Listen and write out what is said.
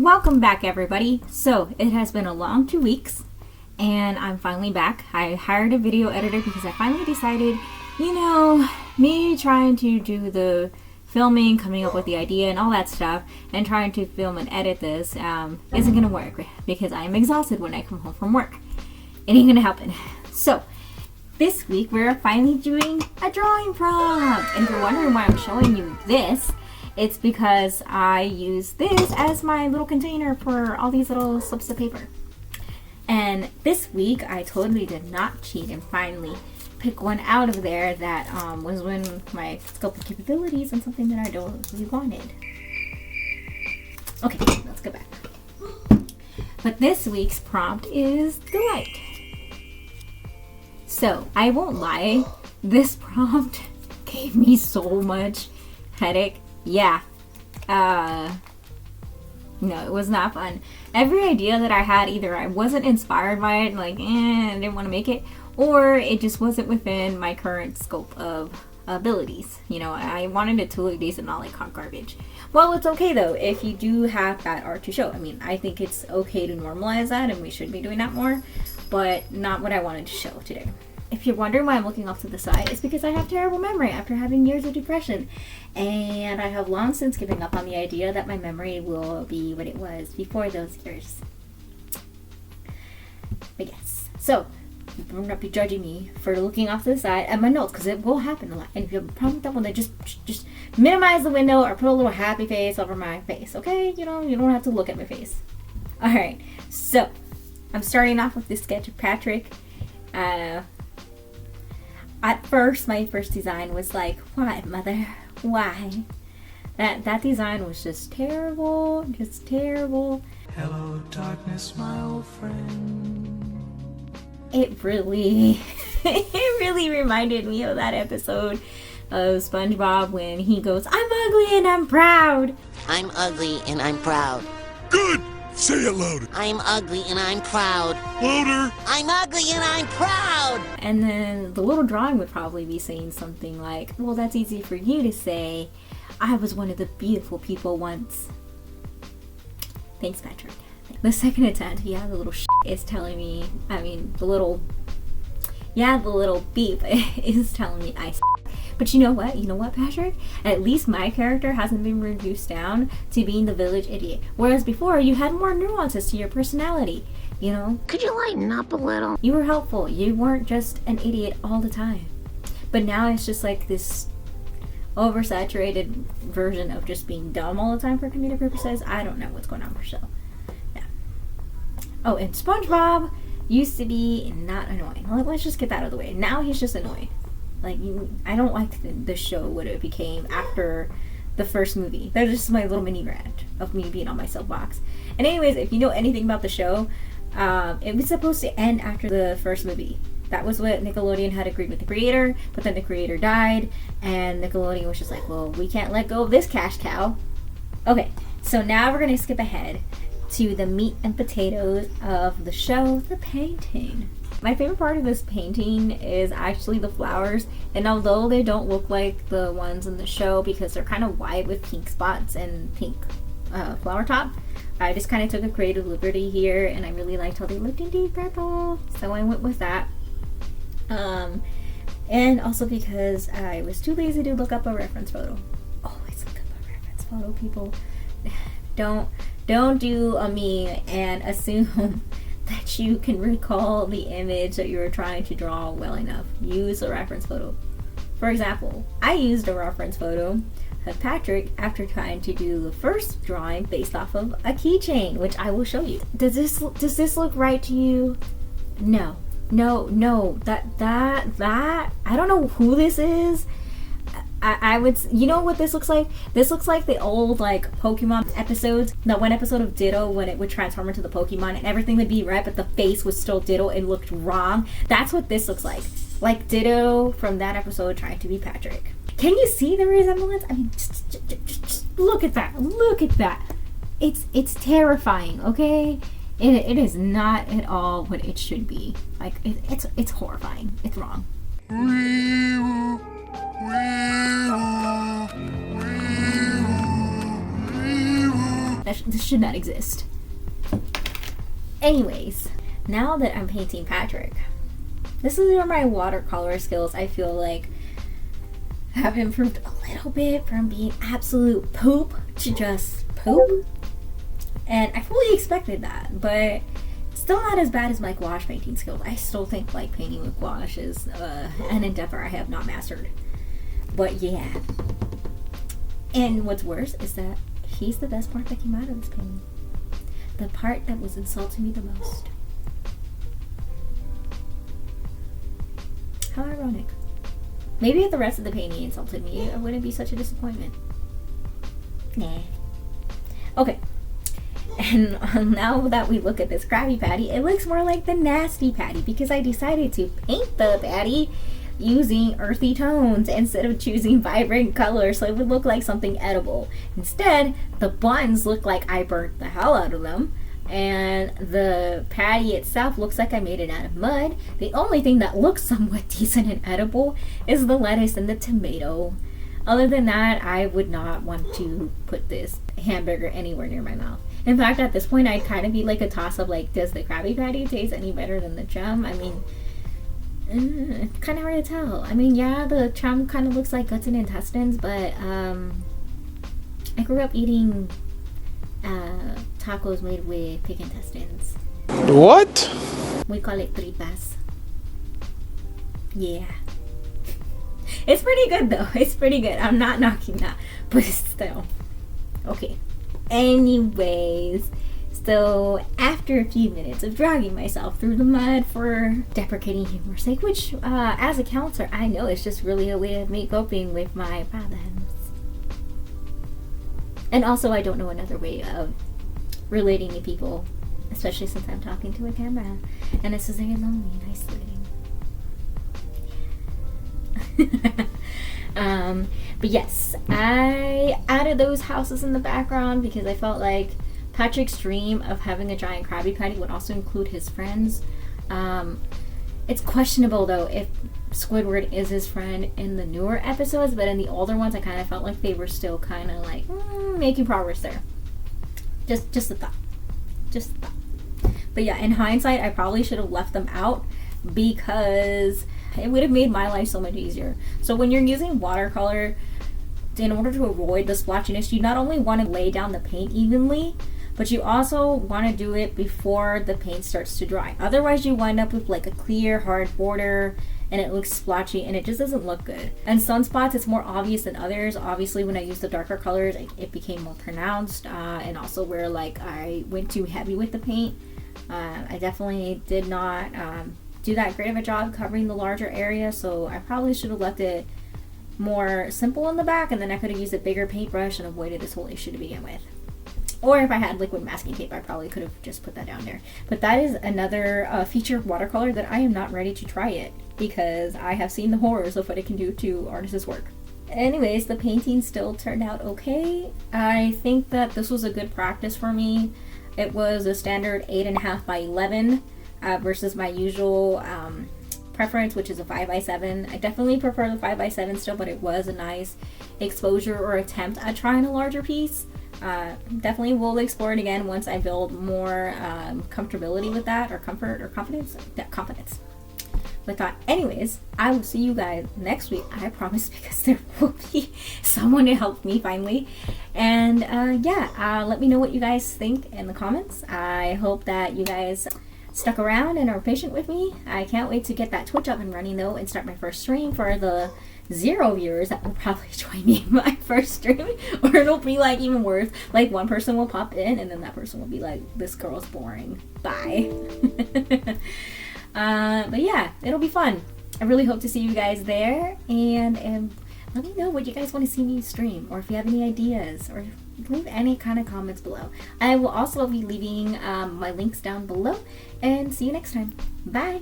Welcome back, everybody. So it has been a long 2 weeks and I'm finally back. I hired a video editor because I finally decided, me trying to do the filming, coming up with the idea and all that stuff, and trying to film and edit this isn't gonna work because I am exhausted when I come home from work. It ain't gonna happen. So this week we're finally doing a drawing prompt, and if you're wondering why I'm showing you this, it's because I use this as my little container for all these little slips of paper. And this week I totally did not cheat and finally pick one out of there that was within my scope of capabilities and something that I don't really wanted. Okay, let's go back. But this week's prompt is the light. So I won't lie, this prompt gave me so much headache. Yeah. No, it was not fun. Every idea that I had, either I wasn't inspired by it, like, I didn't want to make it, or it just wasn't within my current scope of abilities. I wanted it to look decent, not like hot garbage. Well, it's okay though, if you do have bad art to show. I mean, I think it's okay to normalize that, and we should be doing that more, but not what I wanted to show today. If you're wondering why I'm looking off to the side, it's because I have terrible memory after having years of depression. And I have long since given up on the idea that my memory will be what it was before those years. But yes, so you will not be judging me for looking off to the side at my notes, because it will happen a lot. And if you have a problem with that one, then just minimize the window or put a little happy face over my face, okay? You don't have to look at my face. Alright, so I'm starting off with this sketch of Patrick. At first, my first design was like, why, mother? Why? That design was just terrible. Just terrible. Hello, darkness, my old friend. It really reminded me of that episode of SpongeBob when he goes, I'm ugly and I'm proud. I'm ugly and I'm proud. Good! Say it louder. I'm ugly and I'm proud. Louder. I'm ugly and I'm proud. And then the little drawing would probably be saying something like, well, that's easy for you to say. I was one of the beautiful people once. Thanks, Patrick. The second attempt, the little is telling me, the little beep is telling me I But you know what, Patrick? At least my character hasn't been reduced down to being the village idiot. Whereas before, you had more nuances to your personality, Could you lighten up a little? You were helpful. You weren't just an idiot all the time. But now it's just like this oversaturated version of just being dumb all the time for comedic purposes. I don't know what's going on with the show. Yeah. Oh, and SpongeBob used to be not annoying. Let's just get that out of the way. Now he's just annoying. I don't like the show, what it became after the first movie. That's just my little mini rant of me being on my soapbox. And anyways, if you know anything about the show, it was supposed to end after the first movie. That was what Nickelodeon had agreed with the creator, but then the creator died, and Nickelodeon was just like, well, we can't let go of this cash cow. Okay, so now we're going to skip ahead to the meat and potatoes of the show, the painting. My favorite part of this painting is actually the flowers, and although they don't look like the ones in the show because they're kind of white with pink spots and pink flower top, I just kind of took a creative liberty here, and I really liked how they looked in deep purple, so I went with that. And also because I was too lazy to look up a reference photo. Always look up a reference photo, people. Don't do a me and assume that you can recall the image that you were trying to draw well enough. Use a reference photo. For example, I used a reference photo of Patrick after trying to do the first drawing based off of a keychain, which I will show you. Does this look right to you? No. That I don't know who this is. I would, what this looks like? This looks like the old, Pokemon episodes. That one episode of Ditto when it would transform into the Pokemon and everything would be right, but the face was still Ditto and looked wrong. That's what this looks like. Like Ditto from that episode trying to be Patrick. Can you see the resemblance? I mean, just look at that. Look at that. It's terrifying, okay? It is not at all what it should be. It's horrifying. It's wrong. this should not exist. Anyways, now that I'm painting Patrick, this is where my watercolor skills, I feel like, have improved a little bit from being absolute poop to just poop. And I fully expected that, but still not as bad as my gouache painting skills. I still think like painting with gouache is an endeavor I have not mastered. But yeah. And what's worse is that he's the best part that came out of this painting. The part that was insulting me the most. How ironic. Maybe if the rest of the painting insulted me, it wouldn't be such a disappointment. Nah. Okay. And now that we look at this Krabby Patty, it looks more like the Nasty Patty because I decided to paint the patty using earthy tones instead of choosing vibrant colors so it would look like something edible. Instead, the buns look like I burnt the hell out of them, and the patty itself looks like I made it out of mud. The only thing that looks somewhat decent and edible is the lettuce and the tomato. Other than that, I would not want to put this hamburger anywhere near my mouth. In fact, at this point, I'd kind of be like a toss-up, like, does the Krabby Patty taste any better than the chum? I mean, it's kind of hard to tell. I mean, yeah, the chum kind of looks like guts and intestines, but I grew up eating tacos made with pig intestines. What? We call it tripas. Yeah. It's pretty good, though. It's pretty good. I'm not knocking that, but still. Okay. Anyways, so after a few minutes of dragging myself through the mud for deprecating humor's sake, which as a counselor I know is just really a way of me coping with my problems. And also I don't know another way of relating to people, especially since I'm talking to a camera and this is very lonely and isolating. But yes, I added those houses in the background because I felt like Patrick's dream of having a giant Krabby Patty would also include his friends. It's questionable though if Squidward is his friend in the newer episodes, but in the older ones I kind of felt like they were still kind of like making progress there. Just a thought. Just a thought. But yeah, in hindsight, I probably should have left them out because it would have made my life so much easier. So when you're using watercolor, in order to avoid the splotchiness, you not only want to lay down the paint evenly, but you also want to do it before the paint starts to dry. Otherwise you wind up with like a clear hard border and it looks splotchy and it just doesn't look good. And some spots it's more obvious than others. Obviously when I used the darker colors it became more pronounced, and also where like I went too heavy with the paint, I definitely did not do that great of a job covering the larger area, so I probably should have left it more simple in the back, and then I could have used a bigger paintbrush and avoided this whole issue to begin with. Or if I had liquid masking tape, I probably could have just put that down there. But that is another feature of watercolor that I am not ready to try yet because I have seen the horrors of what it can do to artists' work. Anyways, the painting still turned out okay. I think that this was a good practice for me. It was a standard 8.5 by 11 versus my usual preference, which is a 5x7. I definitely prefer the 5x7 still, but it was a nice exposure or attempt at trying a larger piece. Definitely will explore it again once I build more comfortability with that, or comfort or confidence. Yeah, confidence with that. Anyways, I will see you guys next week, I promise, because there will be someone to help me finally. And let me know what you guys think in the comments. I hope that you guys stuck around and are patient with me. I can't wait to get that Twitch up and running though and start my first stream for the 0 viewers that will probably join me in my first stream, or it'll be like even worse, like one person will pop in and then that person will be like, this girl's boring, bye. But yeah, it'll be fun. I really hope to see you guys there, and let me know what you guys want to see me stream, or if you have any ideas, or leave any kind of comments below. I will also be leaving my links down below, and see you next time. Bye!